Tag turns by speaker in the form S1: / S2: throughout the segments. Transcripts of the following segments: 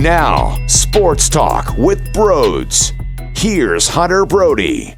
S1: Now, Sports Talk with Brodes. Here's Hunter Brody.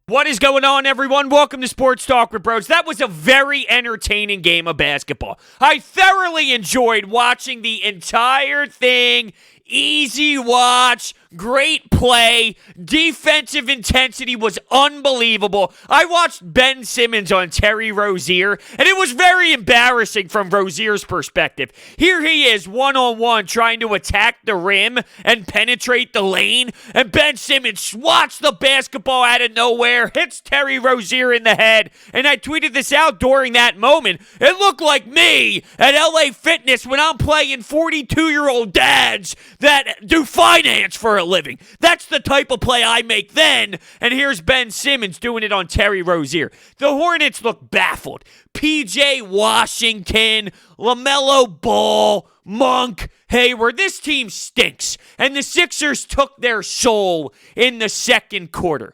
S2: What is going on, everyone? Welcome to Sports Talk with Brodes. That was a very entertaining game of basketball. I thoroughly enjoyed watching the entire thing. Easy watch, great play, defensive intensity was unbelievable. I watched Ben Simmons on Terry Rozier, and it was very embarrassing from Rozier's perspective. Here he is, one-on-one, trying to attack the rim and penetrate the lane, and Ben Simmons swats the basketball out of nowhere, hits Terry Rozier in the head, and I tweeted this out during that moment. It looked like me at LA Fitness when I'm playing 42-year-old dads that do finance for a living. That's the type of play I make then. And here's Ben Simmons doing it on Terry Rozier. The Hornets look baffled. PJ Washington, LaMelo Ball, Monk, Hayward. This team stinks. And the Sixers took their soul in the second quarter.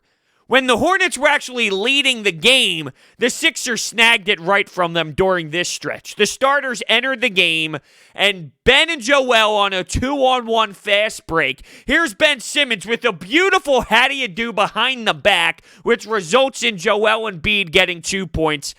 S2: When the Hornets were actually leading the game, the Sixers snagged it right from them during this stretch. The starters entered the game, and Ben and Joel on a 2-on-1 fast break. Here's Ben Simmons with a beautiful how-do-you-do behind the back, which results in Joel Embiid getting 2 points.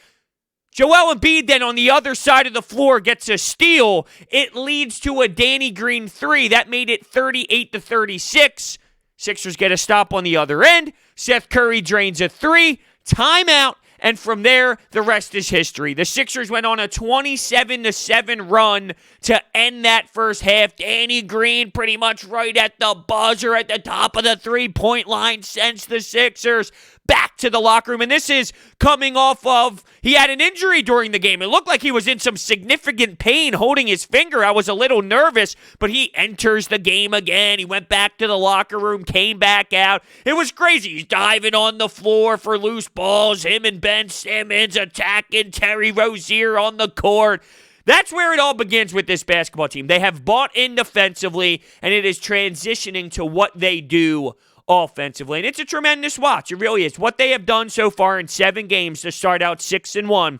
S2: Joel Embiid then on the other side of the floor gets a steal. It leads to a Danny Green 3. That made it 38-36. Sixers get a stop on the other end. Seth Curry drains a 3. Timeout. And from there, the rest is history. The Sixers went on a 27-7 run to end that first half. Danny Green pretty much right at the buzzer at the top of the three-point line sends the Sixers back to the locker room. And this is coming off of, he had an injury during the game. It looked like he was in some significant pain holding his finger. I was a little nervous, but he enters the game again. He went back to the locker room, came back out. It was crazy. He's diving on the floor for loose balls. Him and Ben Simmons attacking Terry Rozier on the court. That's where it all begins with this basketball team. They have bought in defensively, and it is transitioning to what they do offensively. And it's a tremendous watch. It really is. What they have done so far in 7 games to start out 6-1,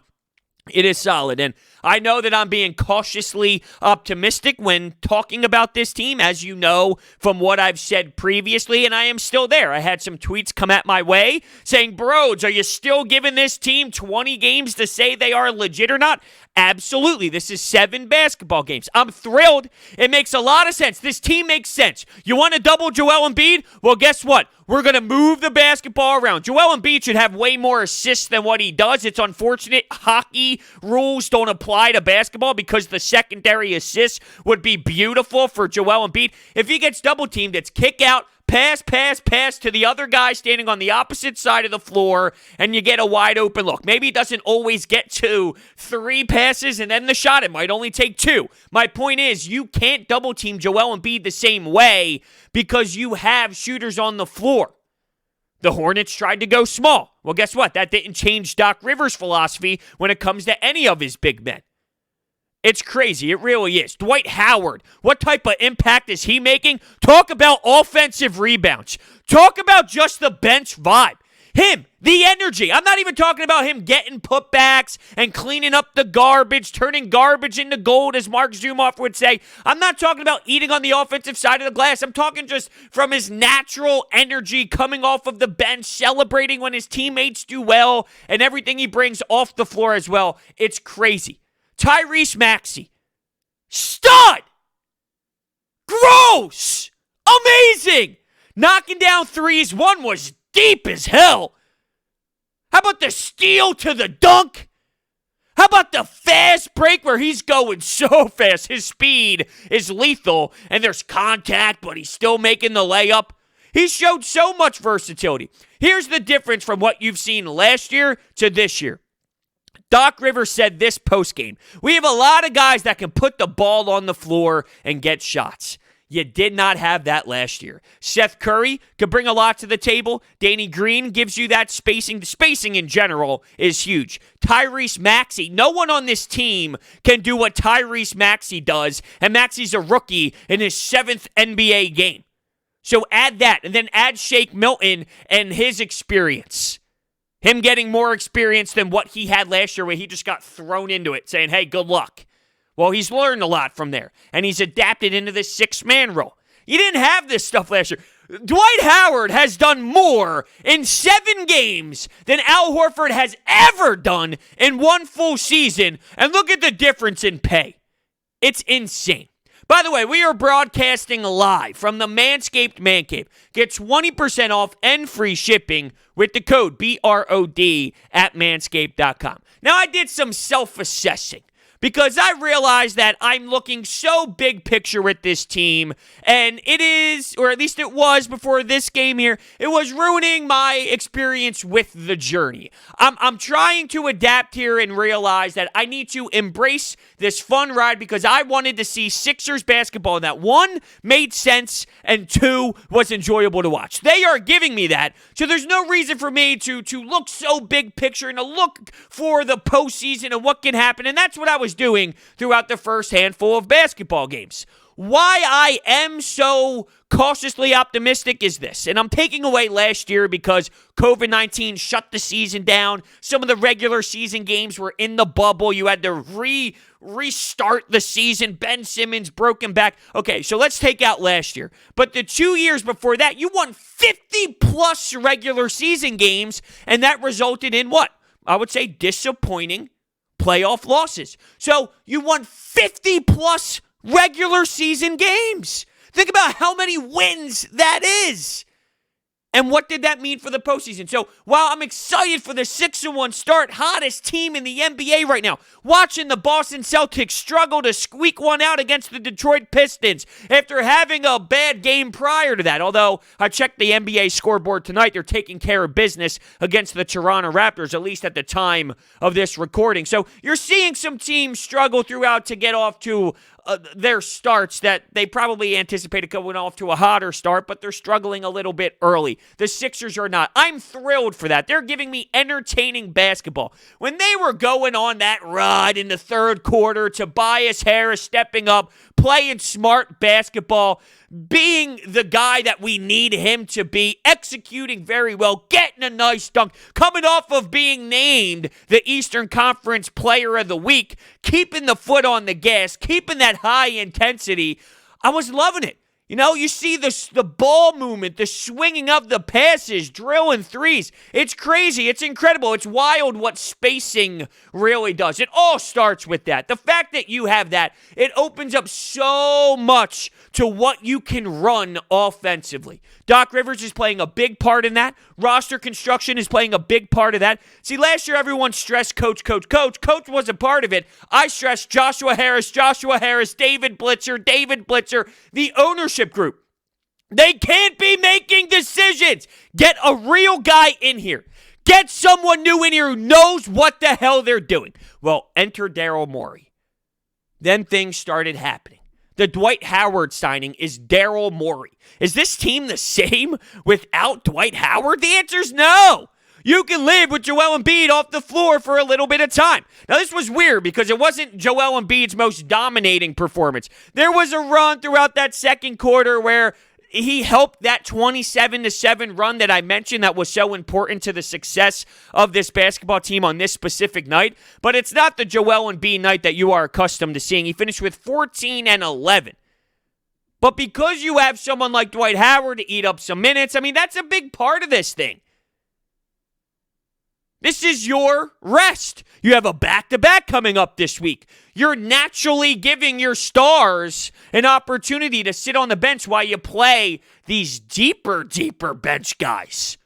S2: it is solid. And I know that I'm being cautiously optimistic when talking about this team, as you know from what I've said previously, and I am still there. I had some tweets come at my way saying, Brodes, are you still giving this team 20 games to say they are legit or not? Absolutely. This is 7 basketball games. I'm thrilled. It makes a lot of sense. This team makes sense. You want to double Joel Embiid? Well, guess what? We're going to move the basketball around. Joel Embiid should have way more assists than what he does. It's unfortunate hockey rules don't apply to basketball because the secondary assists would be beautiful for Joel Embiid. If he gets double-teamed, it's kick out, pass to the other guy standing on the opposite side of the floor, and you get a wide open look. Maybe he doesn't always get to 3 passes, and then the shot, it might only take 2. My point is, you can't double-team Joel Embiid the same way because you have shooters on the floor. The Hornets tried to go small. Well, guess what? That didn't change Doc Rivers' philosophy when it comes to any of his big men. It's crazy. It really is. Dwight Howard, what type of impact is he making? Talk about offensive rebounds. Talk about just the bench vibe. Him, the energy. I'm not even talking about him getting putbacks and cleaning up the garbage, turning garbage into gold, as Mark Zumoff would say. I'm not talking about eating on the offensive side of the glass. I'm talking just from his natural energy coming off of the bench, celebrating when his teammates do well, and everything he brings off the floor as well. It's crazy. Tyrese Maxey. Stud! Gross! Amazing! Knocking down threes. One was deep as hell. How about the steal to the dunk? How about the fast break where he's going so fast? His speed is lethal, and there's contact, but he's still making the layup. He showed so much versatility. Here's the difference from what you've seen last year to this year. Doc Rivers said this postgame. We have a lot of guys that can put the ball on the floor and get shots. You did not have that last year. Seth Curry could bring a lot to the table. Danny Green gives you that spacing. The spacing in general is huge. Tyrese Maxey, no one on this team can do what Tyrese Maxey does, and Maxey's a rookie in his 7th NBA game. So add that, and then add Shake Milton and his experience. Him getting more experience than what he had last year where he just got thrown into it, saying, hey, good luck. Well, he's learned a lot from there, and he's adapted into this six-man role. You didn't have this stuff last year. Dwight Howard has done more in 7 games than Al Horford has ever done in one full season, and look at the difference in pay. It's insane. By the way, we are broadcasting live from the Manscaped Man Cave. Get 20% off and free shipping with the code BROD at manscaped.com. Now, I did some self-assessing because I realized that I'm looking so big picture with this team, and it is, or at least it was before this game here, it was ruining my experience with the journey. I'm trying to adapt here and realize that I need to embrace this fun ride because I wanted to see Sixers basketball, and that 1 made sense and 2 was enjoyable to watch. They are giving me that, so there's no reason for me to look so big picture and to look for the postseason and what can happen, and that's what I was doing throughout the first handful of basketball games. Why I am so cautiously optimistic is this, and I'm taking away last year because COVID-19 shut the season down. Some of the regular season games were in the bubble. You had to restart the season. Ben Simmons broken back. Okay, so let's take out last year. But the 2 years before that, you won 50-plus regular season games, and that resulted in what? I would say disappointing playoff losses. So you won 50-plus regular season games. Think about how many wins that is. And what did that mean for the postseason? So while I'm excited for the 6-1 start, hottest team in the NBA right now, watching the Boston Celtics struggle to squeak one out against the Detroit Pistons after having a bad game prior to that. Although I checked the NBA scoreboard tonight, they're taking care of business against the Toronto Raptors, at least at the time of this recording. So you're seeing some teams struggle throughout to get off to their starts that they probably anticipated going off to a hotter start, but they're struggling a little bit early. The Sixers are not. I'm thrilled for that. They're giving me entertaining basketball. When they were going on that ride in the third quarter, Tobias Harris stepping up, playing smart basketball, being the guy that we need him to be, executing very well, getting a nice dunk, coming off of being named the Eastern Conference Player of the Week, keeping the foot on the gas, keeping that high intensity. I was loving it. You know, you see the ball movement, the swinging of the passes, drilling threes. It's crazy. It's incredible. It's wild what spacing really does. It all starts with that. The fact that you have that, it opens up so much to what you can run offensively. Doc Rivers is playing a big part in that. Roster construction is playing a big part of that. See, last year everyone stressed coach. Coach was a part of it. I stressed Joshua Harris, David Blitzer, the ownership group. They can't be making decisions. Get a real guy in here. Get someone new in here who knows what the hell they're doing. Well, enter Daryl Morey. Then things started happening. The Dwight Howard signing is Daryl Morey. Is this team the same without Dwight Howard? The answer is no. You can live with Joel Embiid off the floor for a little bit of time. Now, this was weird because it wasn't Joel Embiid's most dominating performance. There was a run throughout that second quarter where he helped that 27-7 run that I mentioned that was so important to the success of this basketball team on this specific night. But it's not the Joel Embiid night that you are accustomed to seeing. He finished with 14 and 11. But because you have someone like Dwight Howard to eat up some minutes, I mean, that's a big part of this thing. This is your rest. You have a back-to-back coming up this week. You're naturally giving your stars an opportunity to sit on the bench while you play these deeper bench guys.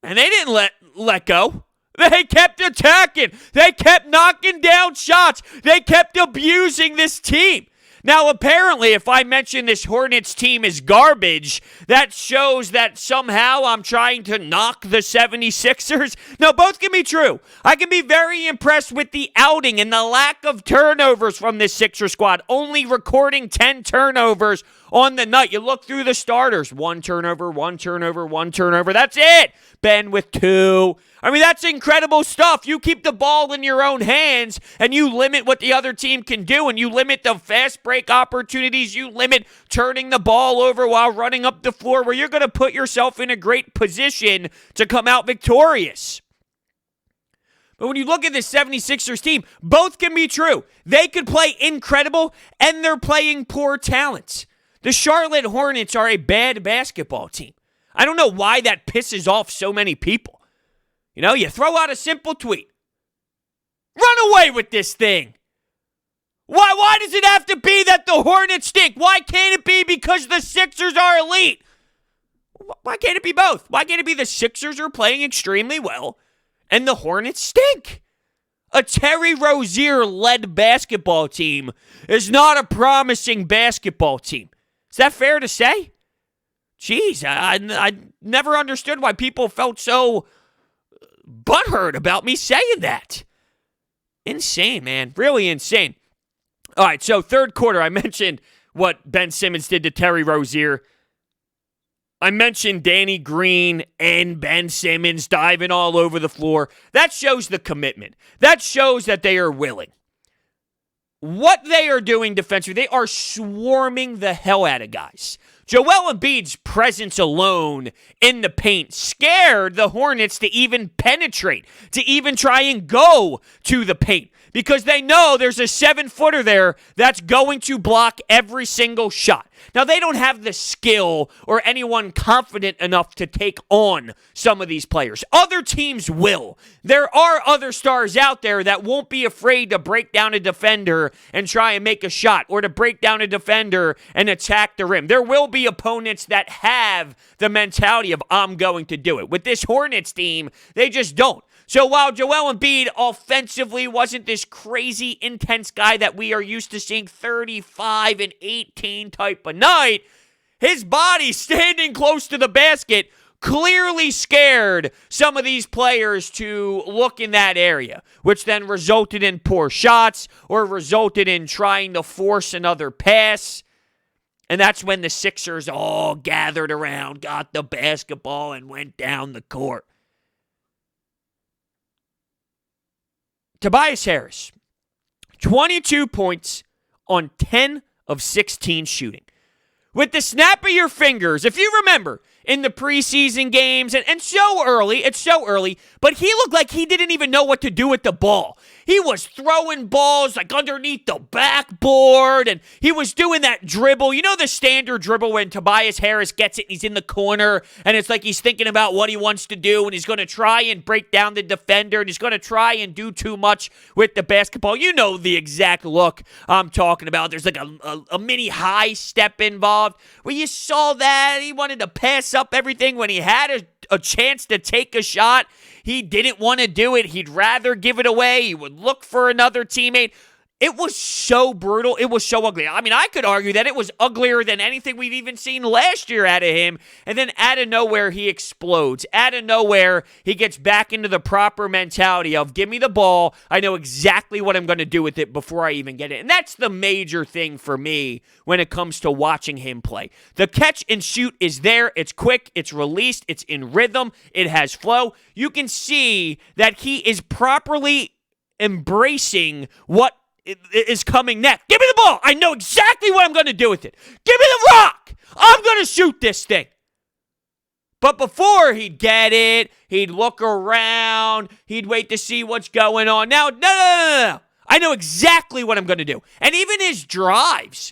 S2: And they didn't let go. They kept attacking. They kept knocking down shots. They kept abusing this team. Now, apparently, if I mention this Hornets team is garbage, that shows that somehow I'm trying to knock the 76ers. No, both can be true. I can be very impressed with the outing and the lack of turnovers from this Sixer squad, only recording 10 turnovers on the night. You look through the starters, one turnover. That's it. Ben with 2. I mean, that's incredible stuff. You keep the ball in your own hands, and you limit what the other team can do, and you limit the fast break opportunities. You limit turning the ball over while running up the floor, where you're going to put yourself in a great position to come out victorious. But when you look at the 76ers team, both can be true. They could play incredible, and they're playing poor talent. The Charlotte Hornets are a bad basketball team. I don't know why that pisses off so many people. You know, you throw out a simple tweet. Run away with this thing. Why does it have to be that the Hornets stink? Why can't it be because the Sixers are elite? Why can't it be both? Why can't it be the Sixers are playing extremely well and the Hornets stink? A Terry Rozier-led basketball team is not a promising basketball team. Is that fair to say? Jeez, I never understood why people felt so butthurt about me saying that. Insane, man. Really insane. All right, so third quarter, I mentioned what Ben Simmons did to Terry Rozier. I mentioned Danny Green and Ben Simmons diving all over the floor. That shows the commitment. That shows that they are willing. What they are doing defensively, they are swarming the hell out of guys. Joel Embiid's presence alone in the paint scared the Hornets to even penetrate, to even try and go to the paint, because they know there's a 7-footer there that's going to block every single shot. Now, they don't have the skill or anyone confident enough to take on some of these players. Other teams will. There are other stars out there that won't be afraid to break down a defender and try and make a shot, or to break down a defender and attack the rim. There will be opponents that have the mentality of, I'm going to do it. With this Hornets team, they just don't. So while Joel Embiid offensively wasn't this crazy intense guy that we are used to seeing 35 and 18 type of night, his body standing close to the basket clearly scared some of these players to look in that area, which then resulted in poor shots or resulted in trying to force another pass. And that's when the Sixers all gathered around, got the basketball, and went down the court. Tobias Harris, 22 points on 10 of 16 shooting. With the snap of your fingers, if you remember, in the preseason games, and it's so early, but he looked like he didn't even know what to do with the ball. He was throwing balls like underneath the backboard, and he was doing that dribble. You know the standard dribble when Tobias Harris gets it and he's in the corner, and it's like he's thinking about what he wants to do, and he's going to try and break down the defender, and he's going to try and do too much with the basketball. You know the exact look I'm talking about. There's like a mini high step involved where you saw that. He wanted to pass up everything when he had a chance to take a shot. He didn't want to do it. He'd rather give it away. He would look for another teammate. It was so brutal. It was so ugly. I mean, I could argue that it was uglier than anything we've even seen last year out of him. And then out of nowhere, he explodes. Out of nowhere, he gets back into the proper mentality of, give me the ball. I know exactly what I'm going to do with it before I even get it. And that's the major thing for me when it comes to watching him play. The catch and shoot is there. It's quick. It's released. It's in rhythm. It has flow. You can see that he is properly embracing what is coming next. Give me the ball. I know exactly what I'm going to do with it. Give me the rock. I'm going to shoot this thing. But before he'd get it, he'd look around, he'd wait to see what's going on. Now, no. I know exactly what I'm going to do. And even his drives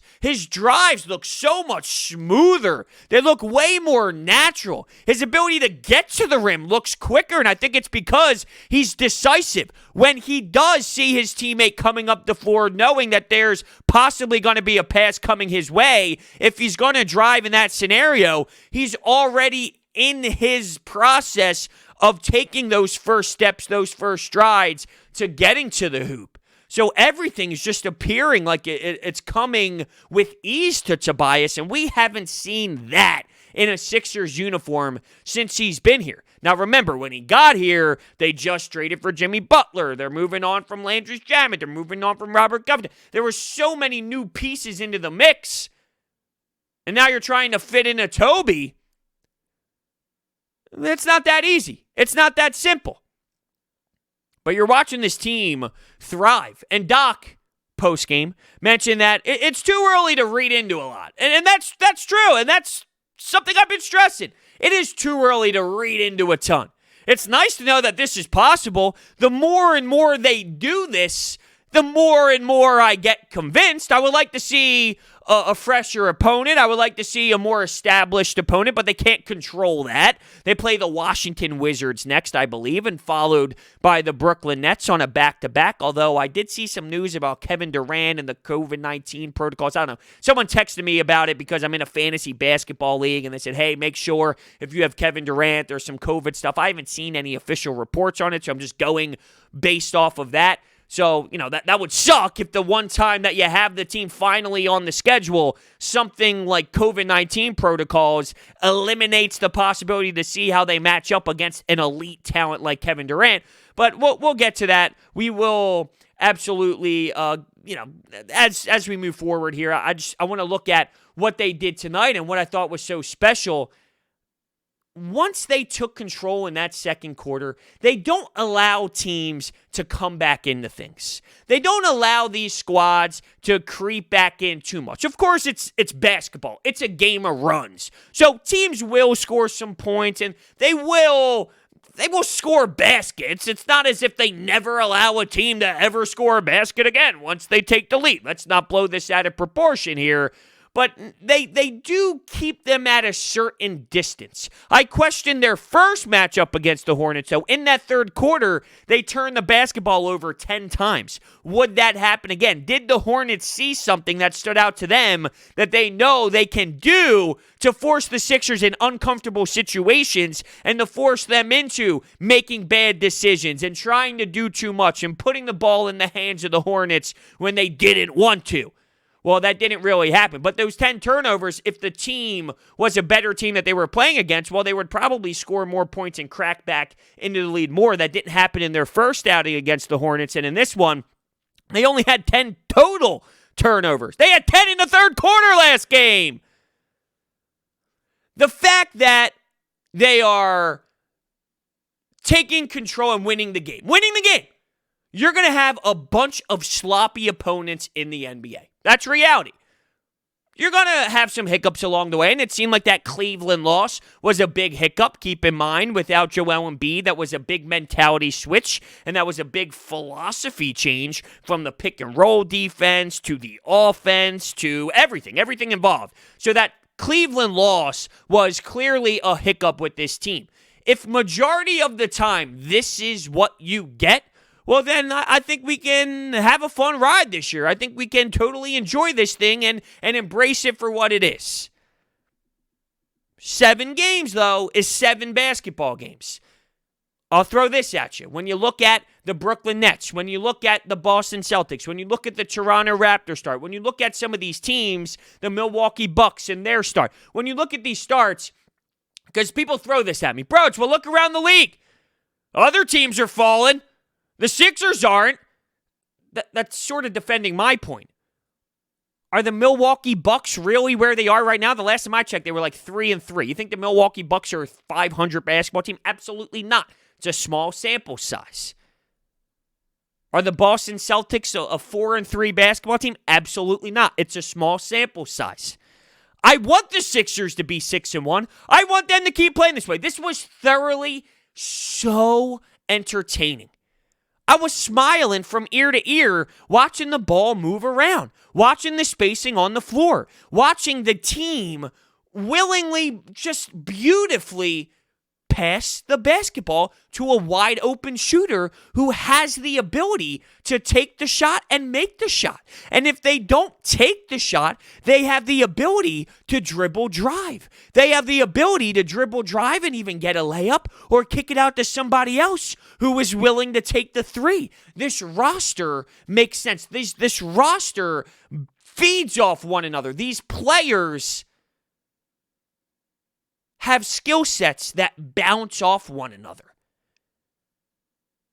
S2: look so much smoother. They look way more natural. His ability to get to the rim looks quicker, and I think it's because he's decisive. When he does see his teammate coming up the floor, knowing that there's possibly going to be a pass coming his way, if he's going to drive in that scenario, he's already in his process of taking those first steps, those first strides to getting to the hoop. So everything is just appearing like it's coming with ease to Tobias, and we haven't seen that in a Sixers uniform since he's been here. Now remember, when he got here, they just traded for Jimmy Butler. They're moving on from Landry Shamet. They're moving on from Robert Covington. There were so many new pieces into the mix, and now you're trying to fit in a Toby. It's not that easy. It's not that simple. But you're watching this team thrive. And Doc, post-game, mentioned that it's too early to read into a lot. And that's true. And that's something I've been stressing. It is too early to read into a ton. it's nice to know that this is possible. The more and more they do this, the more and more I get convinced. I would like to see a fresher opponent. I would like to see a more established opponent, but they can't control that. They play the Washington Wizards next, I believe, and followed by the Brooklyn Nets on a back-to-back, although I did see some news about Kevin Durant and the COVID-19 protocols. I don't know. Someone texted me about it because I'm in a fantasy basketball league, and they said, hey, make sure if you have Kevin Durant, there's some COVID stuff. I haven't seen any official reports on it, so I'm just going based off of that. So, that would suck if the one time that you have the team finally on the schedule, something like COVID-19 protocols eliminates the possibility to see how they match up against an elite talent like Kevin Durant. But we'll get to that. We will absolutely, as we move forward here, I want to look at what they did tonight and what I thought was so special. Once they took control in that second quarter, they don't allow teams to come back into things. They don't allow these squads to creep back in too much. Of course, it's basketball. It's a game of runs. So teams will score some points, and they will score baskets. It's not as if they never allow a team to ever score a basket again once they take the lead. Let's not blow this out of proportion here. But they do keep them at a certain distance. I questioned their first matchup against the Hornets. So in that third quarter, they turned the basketball over 10 times. Would that happen again? Did the Hornets see something that stood out to them that they know they can do to force the Sixers in uncomfortable situations and to force them into making bad decisions and trying to do too much and putting the ball in the hands of the Hornets when they didn't want to? Well, that didn't really happen. But those 10 turnovers, if the team was a better team that they were playing against, well, they would probably score more points and crack back into the lead more. That didn't happen in their first outing against the Hornets. And in this one, they only had 10 total turnovers. They had 10 in the third quarter last game. The fact that they are taking control and winning the game. You're going to have a bunch of sloppy opponents in the NBA. That's reality. You're going to have some hiccups along the way, and it seemed like that Cleveland loss was a big hiccup. Keep in mind, without Joel Embiid, that was a big mentality switch, and that was a big philosophy change from the pick-and-roll defense to the offense to everything involved. So that Cleveland loss was clearly a hiccup with this team. If majority of the time this is what you get, well, then I think we can have a fun ride this year. I think we can totally enjoy this thing and embrace it for what it is. 7 games, though, is 7 basketball games. I'll throw this at you. When you look at the Brooklyn Nets, when you look at the Boston Celtics, when you look at the Toronto Raptors start, when you look at some of these teams, the Milwaukee Bucks and their start, when you look at these starts, because people throw this at me, Brodes, well, look around the league. Other teams are falling. The Sixers aren't. That's sort of defending my point. Are the Milwaukee Bucks really where they are right now? The last time I checked, they were like 3-3. You think the Milwaukee Bucks are a 500 basketball team? Absolutely not. It's a small sample size. Are the Boston Celtics a 4-3 basketball team? Absolutely not. It's a small sample size. I want the Sixers to be 6-1. I want them to keep playing this way. This was thoroughly so entertaining. I was smiling from ear to ear, watching the ball move around, watching the spacing on the floor, watching the team willingly, just beautifully pass the basketball to a wide open shooter who has the ability to take the shot and make the shot. And if they don't take the shot, they have the ability to dribble drive. They have the ability to dribble drive and even get a layup or kick it out to somebody else who is willing to take the three. This roster makes sense. This roster feeds off one another. These players have skill sets that bounce off one another.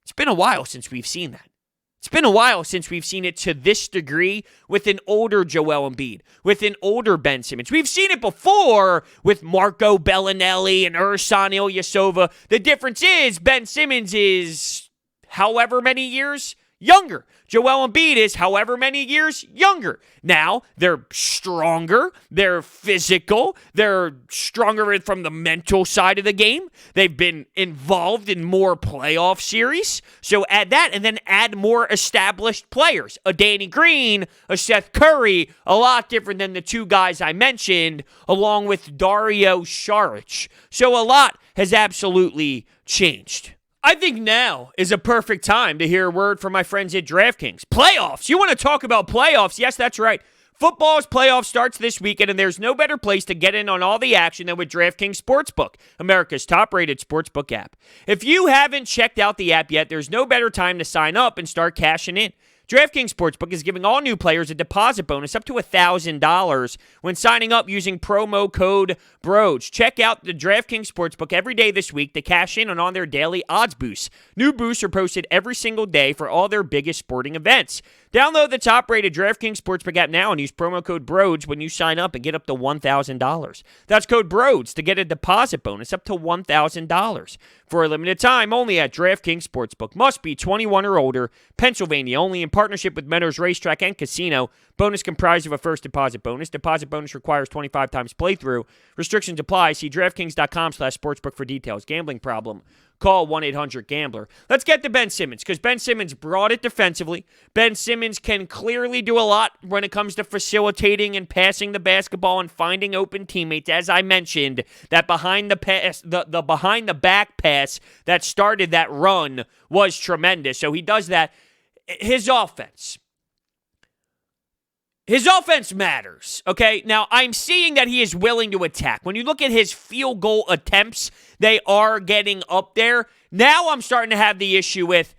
S2: It's been a while since we've seen that. It's been a while since we've seen it to this degree with an older Joel Embiid, with an older Ben Simmons. We've seen it before with Marco Bellinelli and Ersan Ilyasova. The difference is Ben Simmons is however many years younger. Joel Embiid is however many years younger. Now, they're stronger, they're physical, they're stronger from the mental side of the game. They've been involved in more playoff series. So add that and then add more established players. A Danny Green, a Seth Curry, a lot different than the two guys I mentioned, along with Dario Saric. So a lot has absolutely changed. I think now is a perfect time to hear a word from my friends at DraftKings. Playoffs. You want to talk about playoffs? Yes, that's right. Football's playoff starts this weekend, and there's no better place to get in on all the action than with DraftKings Sportsbook, America's top-rated sportsbook app. If you haven't checked out the app yet, there's no better time to sign up and start cashing in. DraftKings Sportsbook is giving all new players a deposit bonus up to $1,000 when signing up using promo code Brodes. Check out the DraftKings Sportsbook every day this week to cash in on their daily odds boosts. New boosts are posted every single day for all their biggest sporting events. Download the top-rated DraftKings Sportsbook app now and use promo code Brodes when you sign up and get up to $1,000. That's code Brodes to get a deposit bonus up to $1,000. For a limited time, only at DraftKings Sportsbook. Must be 21 or older. Pennsylvania only in partnership with Meadows Racetrack and Casino. Bonus comprised of a first deposit bonus. Deposit bonus requires 25 times playthrough. Restrictions apply. See DraftKings.com/sportsbook for details. Gambling problem? Call 1-800-GAMBLER. Let's get to Ben Simmons, because Ben Simmons brought it defensively. Ben Simmons can clearly do a lot when it comes to facilitating and passing the basketball and finding open teammates. As I mentioned, that behind the pass, the behind the back pass that started that run was tremendous. So he does that. His offense matters, okay? Now, I'm seeing that he is willing to attack. When you look at his field goal attempts, they are getting up there. Now I'm starting to have the issue with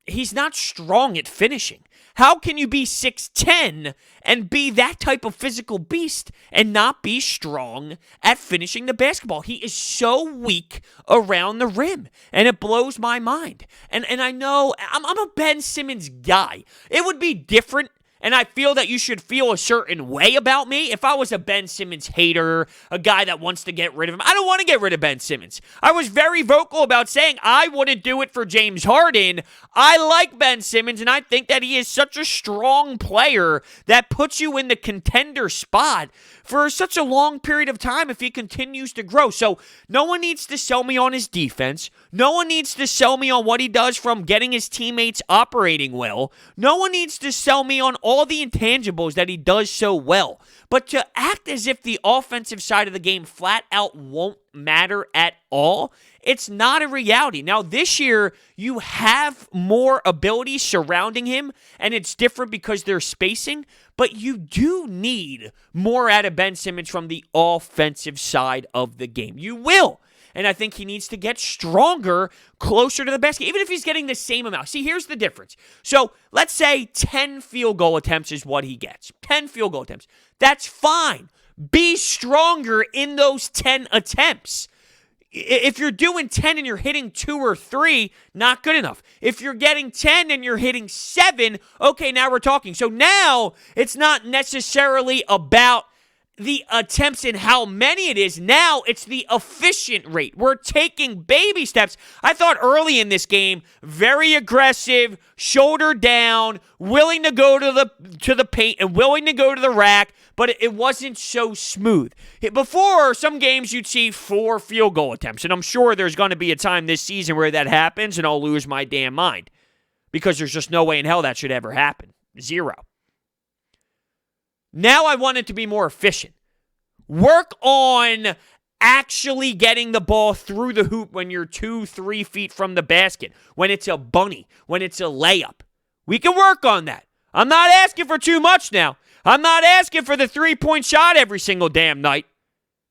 S2: he's not strong at finishing. How can you be 6'10 and be that type of physical beast and not be strong at finishing the basketball? He is so weak around the rim, and it blows my mind. And I know I'm a Ben Simmons guy. It would be different, and I feel that you should feel a certain way about me if I was a Ben Simmons hater, a guy that wants to get rid of him. I don't want to get rid of Ben Simmons. I was very vocal about saying I wouldn't do it for James Harden. I like Ben Simmons, and I think that he is such a strong player that puts you in the contender spot for such a long period of time if he continues to grow. So no one needs to sell me on his defense. No one needs to sell me on what he does from getting his teammates operating well. No one needs to sell me on all the intangibles that he does so well. But to act as if the offensive side of the game flat out won't matter at all, it's not a reality. Now, this year, you have more ability surrounding him, and it's different because they're spacing, but you do need more out of Ben Simmons from the offensive side of the game. You will. And I think he needs to get stronger, closer to the basket, even if he's getting the same amount. See, here's the difference. So let's say 10 field goal attempts is what he gets. 10 field goal attempts. That's fine. Be stronger in those 10 attempts. If you're doing 10 and you're hitting 2 or 3, not good enough. If you're getting 10 and you're hitting 7, okay, now we're talking. So now it's not necessarily about the attempts and how many it is. Now it's the efficient rate. We're taking baby steps. I thought early in this game, very aggressive, shoulder down, willing to go to the paint and willing to go to the rack, but it wasn't so smooth. Before, some games you'd see 4 field goal attempts, and I'm sure there's going to be a time this season where that happens and I'll lose my damn mind because there's just no way in hell that should ever happen. 0. Now I want it to be more efficient. Work on actually getting the ball through the hoop when you're 2-3 feet from the basket, when it's a bunny, when it's a layup. We can work on that. I'm not asking for too much now. I'm not asking for the 3-point shot every single damn night,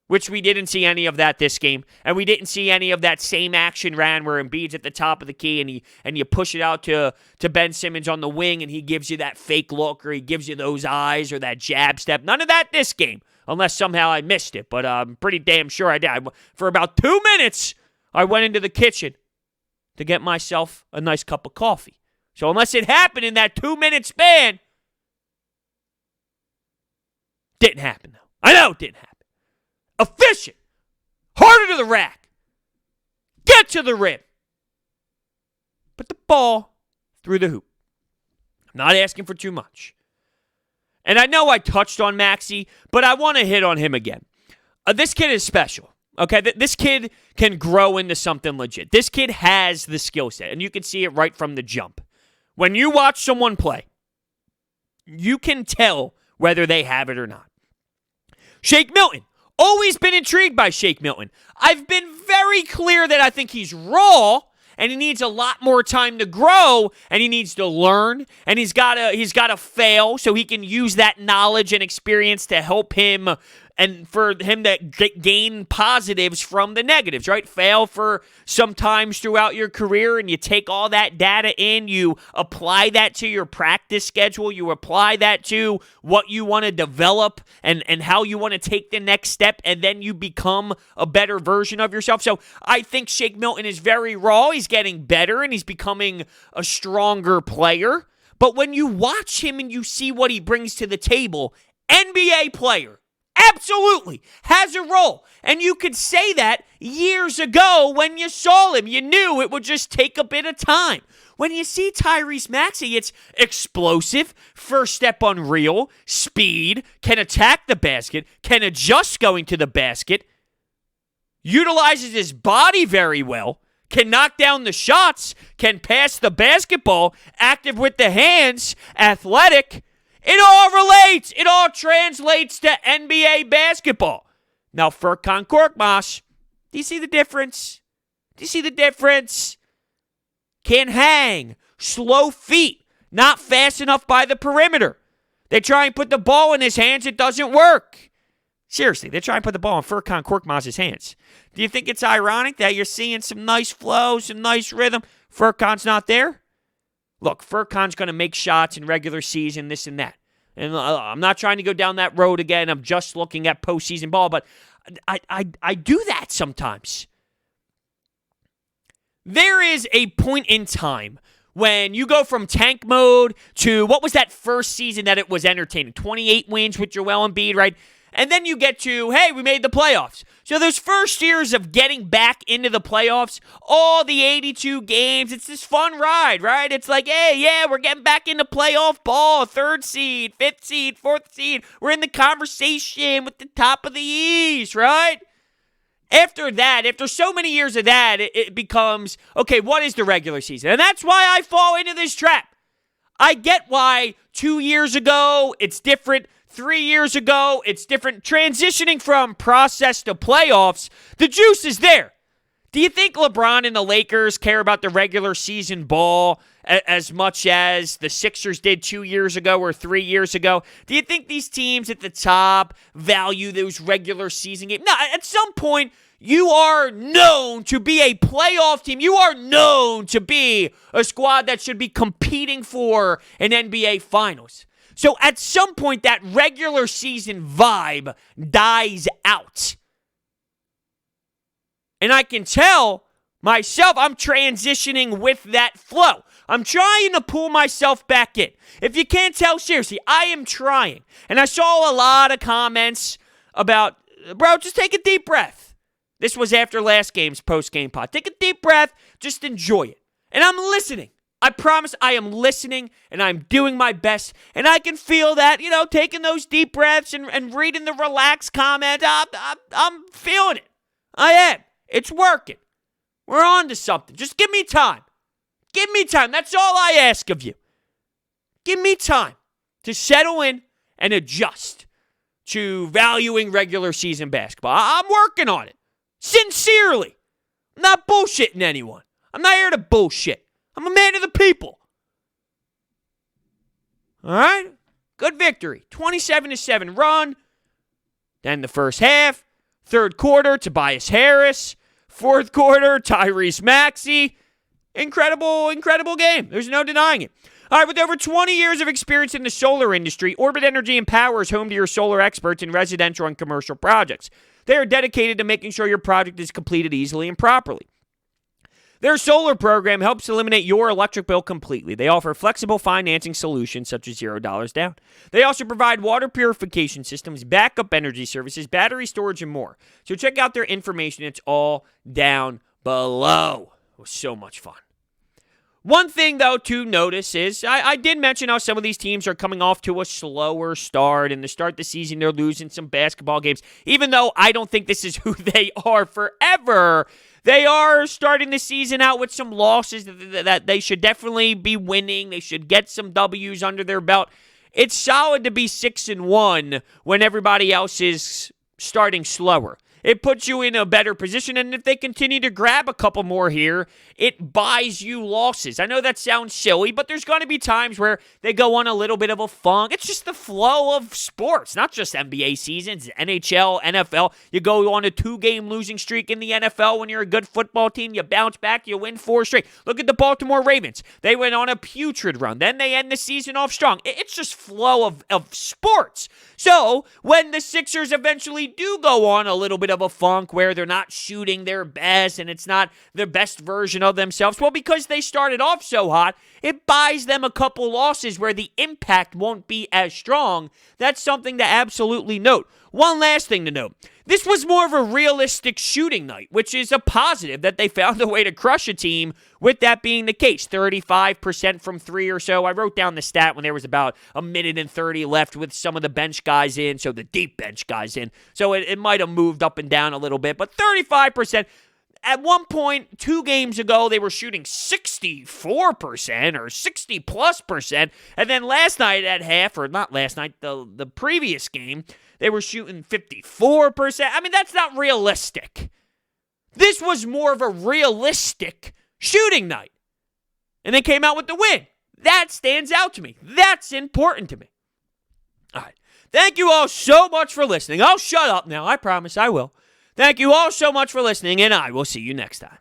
S2: which we didn't see any of that this game, and we didn't see any of that same action ran where Embiid's at the top of the key and you push it out to Ben Simmons on the wing and he gives you that fake look or he gives you those eyes or that jab step. None of that this game, unless somehow I missed it, but I'm pretty damn sure I did. For about 2 minutes, I went into the kitchen to get myself a nice cup of coffee. So unless it happened in that 2-minute span, didn't happen though. I know it didn't happen. Efficient. Harder to the rack. Get to the rim. Put the ball through the hoop. Not asking for too much. And I know I touched on Maxey, but I want to hit on him again. This kid is special. Okay, this kid can grow into something legit. This kid has the skill set, and you can see it right from the jump. When you watch someone play, you can tell whether they have it or not. Shake Milton. Always been intrigued by Shake Milton. I've been very clear that I think he's raw, and he needs a lot more time to grow, and he needs to learn, and he's gotta fail so he can use that knowledge and experience to help him and for him to gain positives from the negatives, right? Fail for some times throughout your career, and you take all that data in, you apply that to your practice schedule, you apply that to what you want to develop and how you want to take the next step, and then you become a better version of yourself. So I think Shake Milton is very raw. He's getting better, and he's becoming a stronger player. But when you watch him and you see what he brings to the table, NBA player, absolutely has a role. And you could say that years ago when you saw him. You knew it would just take a bit of time. When you see Tyrese Maxey, it's explosive, first step unreal, speed, can attack the basket, can adjust going to the basket, utilizes his body very well, can knock down the shots, can pass the basketball, active with the hands, athletic. It all relates. It all translates to NBA basketball. Now, Furkan Korkmaz, do you see the difference? Do you see the difference? Can't hang. Slow feet. Not fast enough by the perimeter. They try and put the ball in his hands. It doesn't work. Seriously, they try and put the ball in Furkan Korkmaz's hands. Do you think it's ironic that you're seeing some nice flow, some nice rhythm? Furkan's not there? Look, Furkan's going to make shots in regular season, this and that. And I'm not trying to go down that road again. I'm just looking at postseason ball, but I do that sometimes. There is a point in time when you go from tank mode to, what was that first season that it was entertaining? 28 wins with Joel Embiid, right? And then you get to, hey, we made the playoffs. So those first years of getting back into the playoffs, all the 82 games, it's this fun ride, right? It's like, hey, yeah, we're getting back into playoff ball, 3rd seed, 5th seed, 4th seed. We're in the conversation with the top of the East, right? After that, after so many years of that, it becomes, okay, what is the regular season? And that's why I fall into this trap. I get why 2 years ago it's different. 3 years ago, it's different. Transitioning from process to playoffs, the juice is there. Do you think LeBron and the Lakers care about the regular season ball as much as the Sixers did 2 years ago or 3 years ago? Do you think these teams at the top value those regular season games? No, at some point, you are known to be a playoff team. You are known to be a squad that should be competing for an NBA Finals. So at some point, that regular season vibe dies out. And I can tell myself I'm transitioning with that flow. I'm trying to pull myself back in. If you can't tell, seriously, I am trying. And I saw a lot of comments about, bro, just take a deep breath. This was after last game's post-game pod. Take a deep breath. Just enjoy it. And I'm listening. I promise I am listening, and I'm doing my best, and I can feel that, taking those deep breaths and reading the relaxed comment. I'm feeling it. I am. It's working. We're on to something. Just give me time. Give me time. That's all I ask of you. Give me time to settle in and adjust to valuing regular season basketball. I'm working on it. Sincerely. I'm not bullshitting anyone. I'm not here to bullshit. I'm a man of the people. All right? Good victory. 27-7 run. Then the first half. Third quarter, Tobias Harris. Fourth quarter, Tyrese Maxey. Incredible game. There's no denying it. All right, with over 20 years of experience in the solar industry, Orbit Energy and Power is home to your solar experts in residential and commercial projects. They are dedicated to making sure your project is completed easily and properly. Their solar program helps eliminate your electric bill completely. They offer flexible financing solutions such as $0 down. They also provide water purification systems, backup energy services, battery storage, and more. So check out their information. It's all down below. It was so much fun. One thing, though, to notice is I did mention how some of these teams are coming off to a slower start, and to start the season, they're losing some basketball games. Even though I don't think this is who they are forever, they are starting the season out with some losses that they should definitely be winning. They should get some W's under their belt. It's solid to be 6-1 when everybody else is starting slower. It puts you in a better position, and if they continue to grab a couple more here, it buys you losses. I know that sounds silly, but there's going to be times where they go on a little bit of a funk. It's just the flow of sports, not just NBA seasons, NHL, NFL. You go on a 2-game losing streak in the NFL when you're a good football team. You bounce back, you win 4 straight. Look at the Baltimore Ravens. They went on a putrid run. Then they end the season off strong. It's just flow of sports. So when the Sixers eventually do go on a little bit of a funk where they're not shooting their best and it's not the best version of themselves, well, because they started off so hot, it buys them a couple losses where the impact won't be as strong. That's something to absolutely note. One last thing to note. This was more of a realistic shooting night, which is a positive that they found a way to crush a team with that being the case. 35% from 3 or so. I wrote down the stat when there was about 1:30 left with some of the bench guys in, so the deep bench guys in. So it might have moved up and down a little bit, but 35%. At one point, 2 games ago, they were shooting 64% or 60+%. And then last night at half, or not last night, the previous game, they were shooting 54%. I mean, that's not realistic. This was more of a realistic shooting night. And they came out with the win. That stands out to me. That's important to me. All right. Thank you all so much for listening. I'll shut up now. I promise I will. Thank you all so much for listening, and I will see you next time.